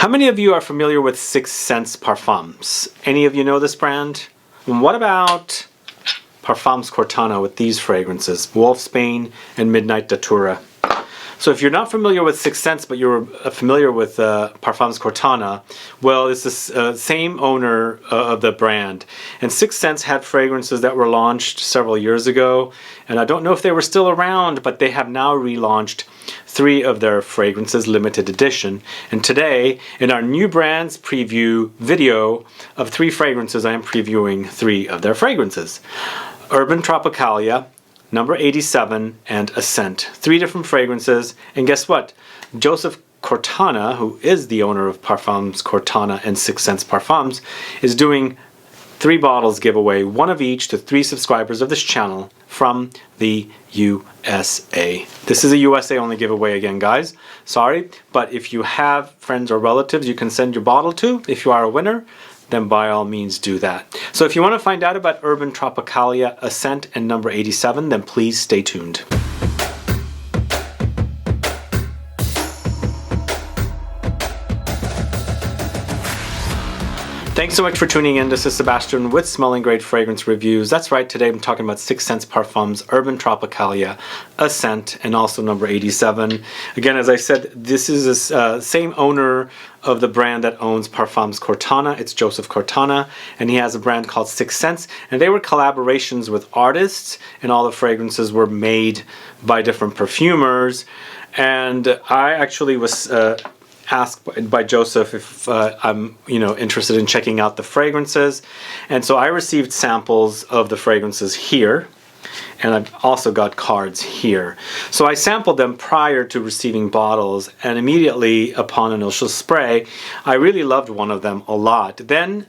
How many of you are familiar with Scents Parfums? Any of you know this brand? And what about Parfums Cortana with these fragrances, Wolfsbane and Midnight Datura? So if you're not familiar with Scents, but you're familiar with Parfums Cortana, well, it's the same owner of the brand. And Scents had fragrances that were launched several years ago, and I don't know if they were still around, but they have now relaunched 3 of their fragrances, limited edition. And today, in our new brands preview video of 3 fragrances, I am previewing 3 of their fragrances. Urban Tropicalia, number 87, and Ascent. 3 different fragrances, and guess what? Joseph Cortana, who is the owner of Parfums Cortana and Scents Parfums, is doing 3 bottles giveaway, 1 of each to 3 subscribers of this channel from the USA. This is a USA only giveaway again, guys. Sorry, but if you have friends or relatives you can send your bottle to, if you are a winner, then by all means do that. So if you want to find out about Urban Tropicalia, Ascent, and number 87, then please stay tuned. Thanks so much for tuning in. This is Sebastian with Smelling Great Fragrance Reviews. That's right, today I'm talking about Scents Parfums, Urban Tropicalia, Ascent, and also number 87. Again, as I said, this is the same owner of the brand that owns Parfums Cortana. It's Joseph Cortana, and he has a brand called Scents, and they were collaborations with artists, and all the fragrances were made by different perfumers. And I actually was asked by Joseph if I'm interested in checking out the fragrances, and so I received samples of the fragrances here, and I've also got cards here. So I sampled them prior to receiving bottles, and immediately upon initial spray I really loved one of them a lot. Then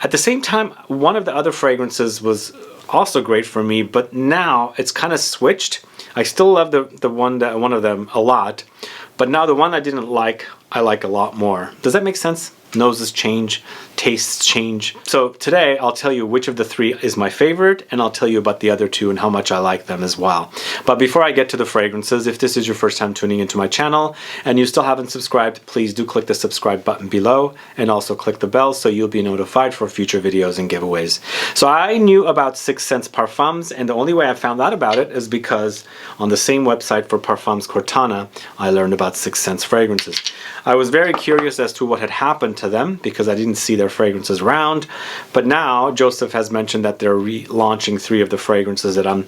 at the same time, one of the other fragrances was also great for me, but now it's kind of switched. I still love one of them a lot, but now the one I didn't like, I like a lot more. Does that make sense? Noses change, tastes change. So today I'll tell you which of the 3 is my favorite, and I'll tell you about the other 2 and how much I like them as well. But before I get to the fragrances, if this is your first time tuning into my channel and you still haven't subscribed, please do click the subscribe button below, and also click the bell so you'll be notified for future videos and giveaways. So I knew about Scents Parfums, and the only way I found out about it is because on the same website for Parfums Cortana, I learned about Scents fragrances. I was very curious as to what had happened to them because I didn't see their fragrances around, but now Joseph has mentioned that they're relaunching 3 of the fragrances that I'm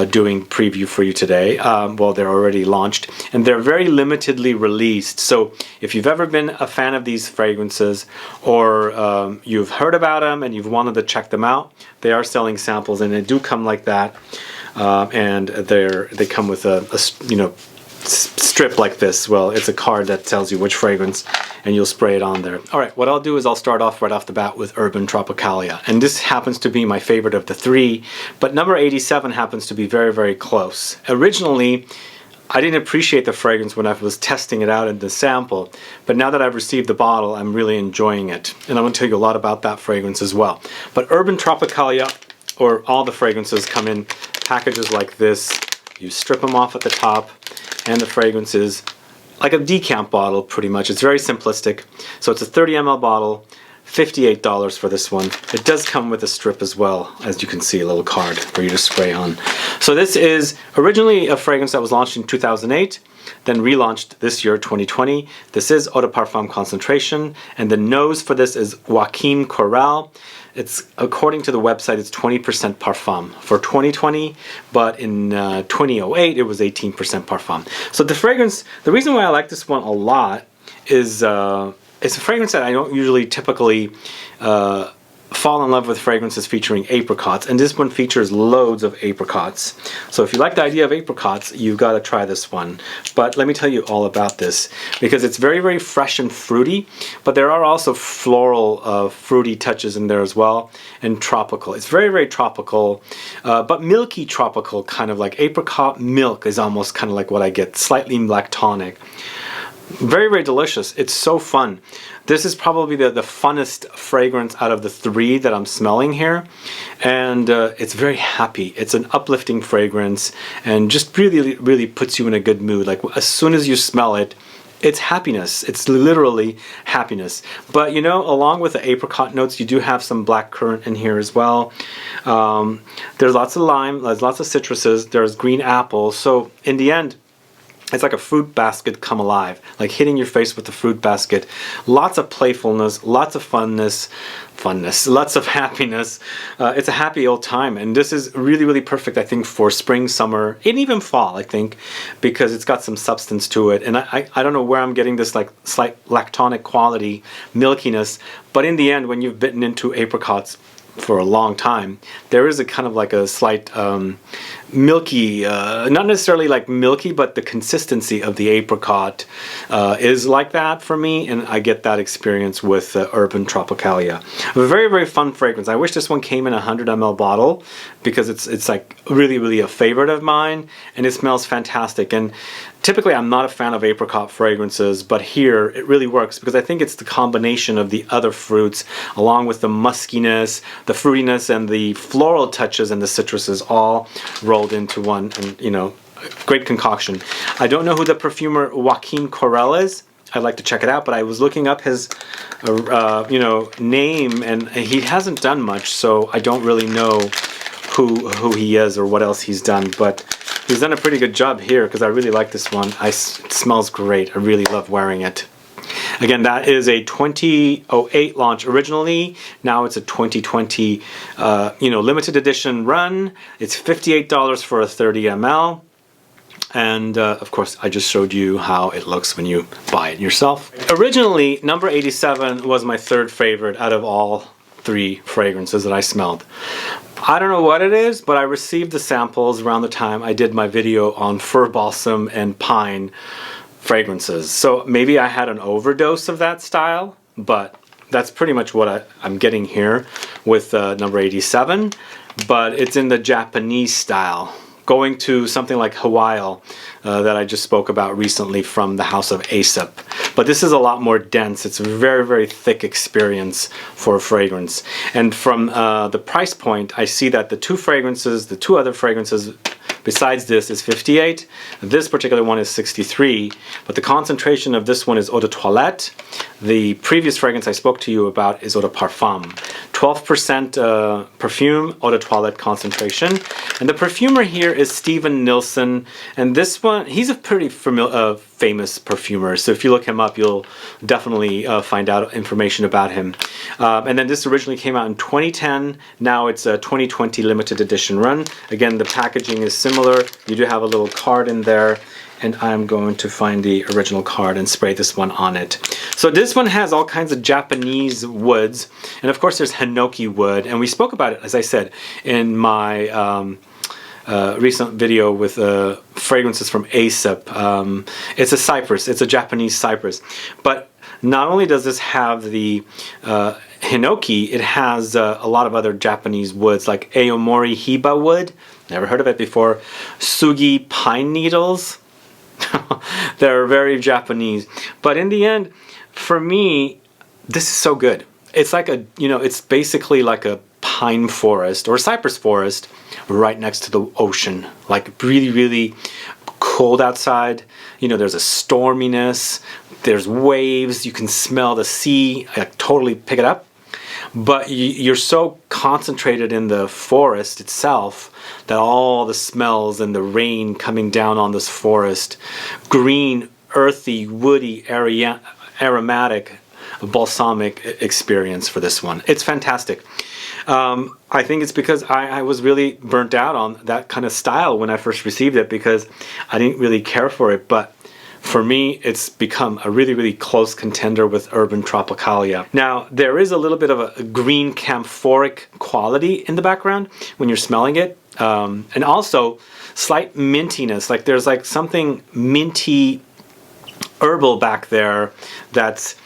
doing preview for you today. Well, they're already launched, and they're very limitedly released. So if you've ever been a fan of these fragrances, or you've heard about them and you've wanted to check them out, they are selling samples, and they do come like that, and they come with a strip like this. Well, it's a card that tells you which fragrance, and you'll spray it on there. Alright, what I'll do is I'll start off right off the bat with Urban Tropicalia, and this happens to be my favorite of the 3, but number 87 happens to be very, very close. Originally, I didn't appreciate the fragrance when I was testing it out in the sample, but now that I've received the bottle, I'm really enjoying it, and I'm going to tell you a lot about that fragrance as well. But Urban Tropicalia, or all the fragrances, come in packages like this. You strip them off at the top, and the fragrance is like a decant bottle pretty much. It's very simplistic. So it's a 30 ml bottle, $58 for this one. It does come with a strip as well, as you can see, a little card for you to spray on. So this is originally a fragrance that was launched in 2008, then relaunched this year, 2020. This is Eau De Parfum concentration, and the nose for this is Joachim Correll. It's, according to the website, it's 20% parfum for 2020, but in 2008 it was 18% parfum. So the fragrance, the reason why I like this one a lot is it's a fragrance that I don't usually typically fall in love with fragrances featuring apricots, and this one features loads of apricots. So if you like the idea of apricots, you've got to try this one. But let me tell you all about this, because it's very, very fresh and fruity, but there are also floral fruity touches in there as well, and tropical. It's very, very tropical, but milky tropical, kind of like apricot milk is almost kind of like what I get, slightly lactonic. Very, very delicious. It's so fun. This is probably the funnest fragrance out of the 3 that I'm smelling here, and it's very happy. It's an uplifting fragrance and just really, really puts you in a good mood. Like as soon as you smell it, it's happiness. It's literally happiness. But you know, along with the apricot notes, you do have some blackcurrant in here as well. There's lots of lime, there's lots of citruses, there's green apple. So in the end, it's like a fruit basket come alive, like hitting your face with the fruit basket. Lots of playfulness, lots of funness, lots of happiness. It's a happy old time, and this is really, really perfect, I think, for spring, summer, and even fall, I think, because it's got some substance to it. And I don't know where I'm getting this like slight lactonic quality, milkiness, but in the end, when you've bitten into apricots for a long time, there is a kind of like a slight milky, not necessarily like milky, but the consistency of the apricot is like that for me, and I get that experience with Urban Tropicalia. A very, very fun fragrance. I wish this one came in a 100 ml bottle, because it's like really, really a favorite of mine, and it smells fantastic. And typically I'm not a fan of apricot fragrances, but here it really works, because I think it's the combination of the other fruits along with the muskiness, the fruitiness, and the floral touches and the citruses all rolled into one, and you know, great concoction. I don't know who the perfumer Joachim Correll is. I'd like to check it out, but I was looking up his you know, name, and he hasn't done much, so I don't really know who he is or what else he's done, but he's done a pretty good job here, because I really like this one. It smells great. I really love wearing it. Again, that is a 2008 launch originally. Now it's a 2020 you know, limited edition run. It's $58 for a 30 ml. And of course, I just showed you how it looks when you buy it yourself. Originally, number 87 was my third favorite out of all 3 fragrances that I smelled. I don't know what it is, but I received the samples around the time I did my video on fir balsam and pine fragrances. So maybe I had an overdose of that style, but that's pretty much what I'm getting here with number 87. But it's in the Japanese style, going to something like Hawaii that I just spoke about recently from the house of Aesop. But this is a lot more dense. It's a very, very thick experience for a fragrance. And from the price point, I see that the 2 other fragrances besides this is 58. This particular one is 63, but the concentration of this one is Eau De Toilette. The previous fragrance I spoke to you about is Eau De Parfum. 12% perfume, Eau De Toilette concentration. And the perfumer here is Steven Nilsson, and this one, he's a pretty famous perfumer, so if you look him up, you'll definitely find out information about him. And then this originally came out in 2010, now it's a 2020 limited edition run. Again, the packaging is similar. You do have a little card in there, and I'm going to find the original card and spray this one on it. So this one has all kinds of Japanese woods, and of course there's Hinoki wood, and we spoke about it, as I said, in my recent video with fragrances from Aesop. It's a cypress, it's a Japanese cypress. But not only does this have the Hinoki, it has a lot of other Japanese woods like Aomori Hiba wood, never heard of it before, Sugi pine needles. They're very Japanese. But in the end, for me, this is so good. It's like a, you know, it's basically like a pine forest or cypress forest right next to the ocean. Like really, really cold outside. You know, there's a storminess, there's waves, you can smell the sea, like totally pick it up. But you're so concentrated in the forest itself that all the smells and the rain coming down on this forest, green, earthy, woody, aromatic, balsamic experience for this one. It's fantastic. I think it's because I was really burnt out on that kind of style when I first received it, because I didn't really care for it. But for me, it's become a really, really close contender with Urban Tropicalia. Now, there is a little bit of a green camphoric quality in the background when you're smelling it. And also slight mintiness, like there's like something minty herbal back there that's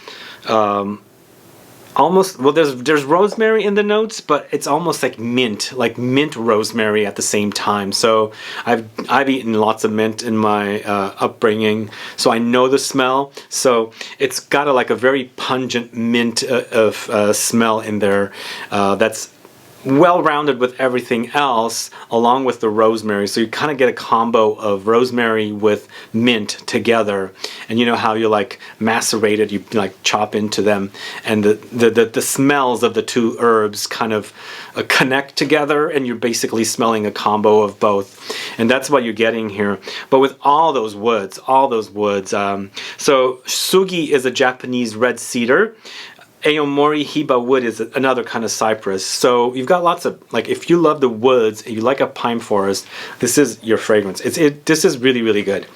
almost, well, there's rosemary in the notes, but it's almost like mint rosemary at the same time. So I've eaten lots of mint in my upbringing, so I know the smell. So it's got like a very pungent mint of smell in there that's well-rounded with everything else, along with the rosemary. So you kind of get a combo of rosemary with mint together. And you know how you like macerate it, you like chop into them, and the smells of the two herbs kind of connect together, and you're basically smelling a combo of both. And that's what you're getting here. But with all those woods, so sugi is a Japanese red cedar. Aomori Hiba wood is another kind of cypress. So you've got lots of, like, if you love the woods and you like a pine forest, this is your fragrance. This is really, really good.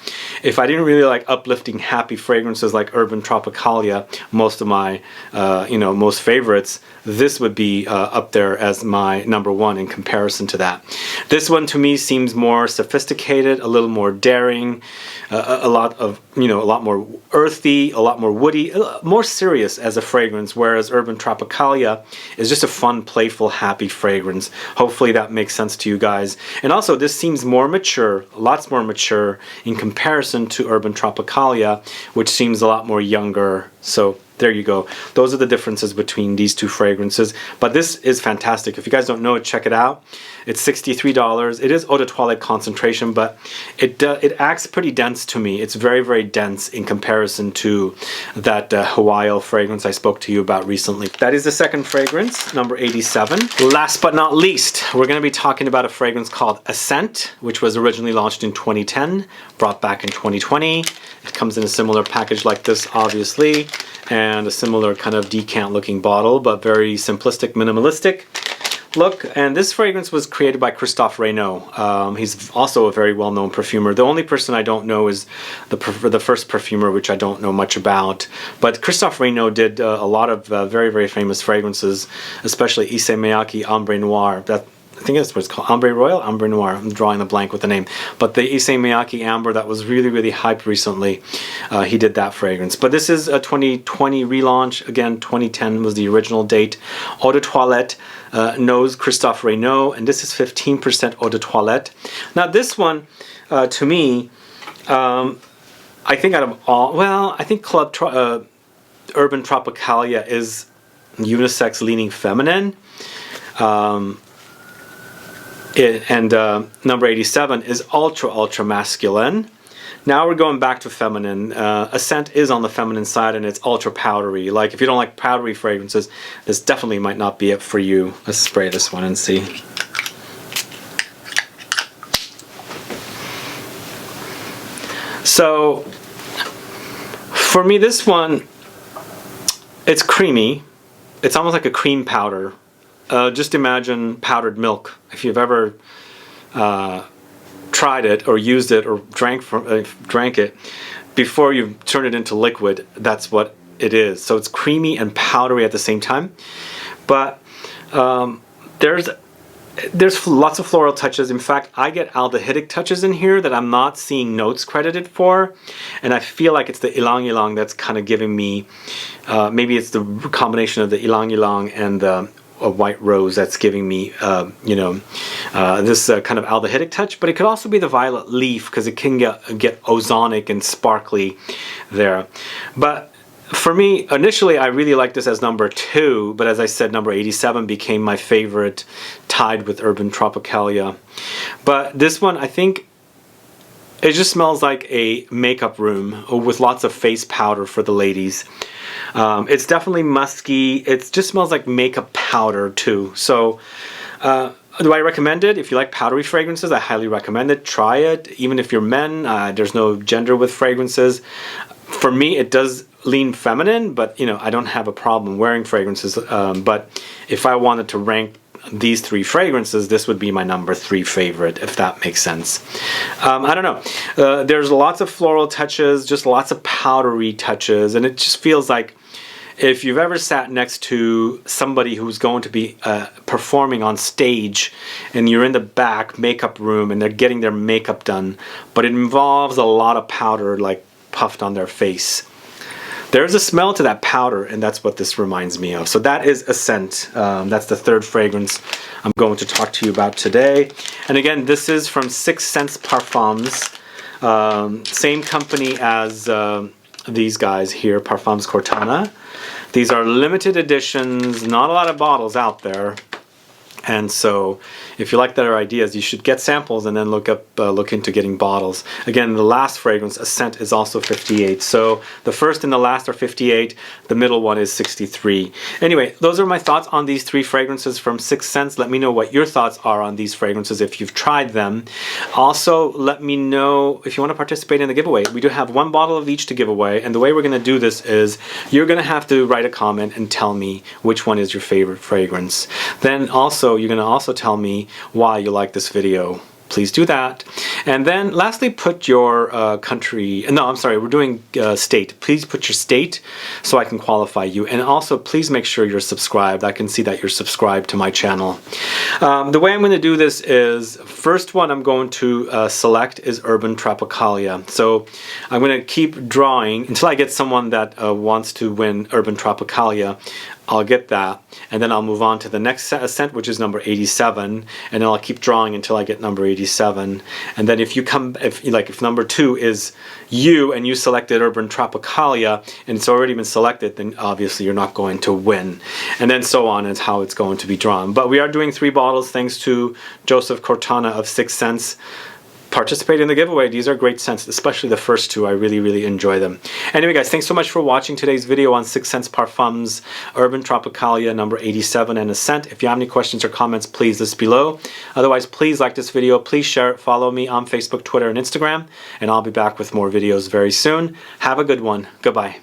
If I didn't really like uplifting, happy fragrances like Urban Tropicalia, most of my, most favorites, this would be up there as my number one in comparison to that. This one to me seems more sophisticated, a little more daring, a lot more earthy, a lot more woody, more serious as a fragrance, whereas Urban Tropicalia is just a fun, playful, happy fragrance. Hopefully that makes sense to you guys. And also this seems more mature, lots more mature in comparison to Urban Tropicalia, which seems a lot more younger. So there you go. Those are the differences between these two fragrances. But this is fantastic. If you guys don't know it, check it out. It's $63. It is Eau De Toilette concentration, but it acts pretty dense to me. It's very, very dense in comparison to that Hawaii fragrance I spoke to you about recently. That is the second fragrance, number 87. Last but not least, we're going to be talking about a fragrance called Ascent, which was originally launched in 2010, brought back in 2020. It comes in a similar package like this, obviously, and a similar kind of decant looking bottle, but very simplistic, minimalistic look. And this fragrance was created by Christophe Raynaud. He's also a very well-known perfumer. The only person I don't know is the first perfumer, which I don't know much about. But Christophe Raynaud did a lot of very, very famous fragrances, especially Issey Miyake Ambre Noir. I think that's what it's called, Ambre Royal, Ambre Noir. I'm drawing a blank with the name. But the Issey Miyake Amber that was really, really hyped recently, he did that fragrance. But this is a 2020 relaunch. Again, 2010 was the original date. Eau De Toilette knows Christophe Raynaud, and this is 15% Eau De Toilette. Now this one, to me, I think out of all, well, I think Urban Tropicalia is unisex leaning feminine. Number 87 is ultra masculine. Now we're going back to feminine. Ascent is on the feminine side, and it's ultra powdery. Like, if you don't like powdery fragrances, this definitely might not be it for you. Let's spray this one and see. So for me, this one, it's creamy. It's almost like a cream powder. Just imagine powdered milk. If you've ever tried it or used it or drank it, before you turn it into liquid, that's what it is. So it's creamy and powdery at the same time. But there's lots of floral touches. In fact, I get aldehydic touches in here that I'm not seeing notes credited for, and I feel like it's the ylang ylang that's kind of giving me, maybe it's the combination of the ylang ylang and a white rose that's giving me, this kind of aldehydic touch. But it could also be the violet leaf, because it can get ozonic and sparkly there. But for me, initially, I really liked this as number 2, but as I said, number 87 became my favorite, tied with Urban Tropicalia. But this one, I think, it just smells like a makeup room with lots of face powder for the ladies. It's definitely musky. It just smells like makeup powder too. So do I recommend it? If you like powdery fragrances, I highly recommend it. Try it. Even if you're men, there's no gender with fragrances. For me, it does lean feminine, but I don't have a problem wearing fragrances. But if I wanted to rank these 3 fragrances, this would be my number 3 favorite, if that makes sense. I don't know. There's lots of floral touches, just lots of powdery touches, and it just feels like if you've ever sat next to somebody who's going to be performing on stage, and you're in the back makeup room and they're getting their makeup done, but it involves a lot of powder like puffed on their face. There's a smell to that powder, and that's what this reminds me of. So that is Ascent. That's the 3rd fragrance I'm going to talk to you about today. And again, this is from Scents Parfums. Same company as these guys here, Parfums Cortana. These are limited editions, not a lot of bottles out there. And so if you like their ideas, you should get samples and then look into getting bottles. Again, the last fragrance, Ascent, is also 58. So the first and the last are 58. The middle one is 63. Anyway, those are my thoughts on these 3 fragrances from Sixth Sense. Let me know what your thoughts are on these fragrances if you've tried them. Also, let me know if you want to participate in the giveaway. We do have 1 bottle of each to give away. And the way we're going to do this is you're going to have to write a comment and tell me which one is your favorite fragrance. Then also, you're going to also tell me why you like this video. Please do that. And then lastly, put your country, no, I'm sorry, we're doing state. Please put your state so I can qualify you. And also, please make sure you're subscribed. I can see that you're subscribed to my channel. The way I'm going to do this is, first one I'm going to select is Urban Tropicalia. So I'm going to keep drawing until I get someone that wants to win Urban Tropicalia. I'll get that, and then I'll move on to the next scent, which is number 87, and then I'll keep drawing until I get number 87. And then if number 2 is you and you selected Urban Tropicalia and it's already been selected, then obviously you're not going to win. And then so on is how it's going to be drawn. But we are doing 3 bottles thanks to Joseph Cortana of Sixth Sense. Participate in the giveaway. These are great scents, especially the first 2. I really enjoy them. Anyway guys, thanks so much for watching today's video on Scents Parfums, Urban Tropicalia number 87 and Ascent. If you have any questions or comments, please list below. Otherwise, please like this video, please share it, follow me on Facebook, Twitter, and Instagram, and I'll be back with more videos very soon. Have a good one. Goodbye.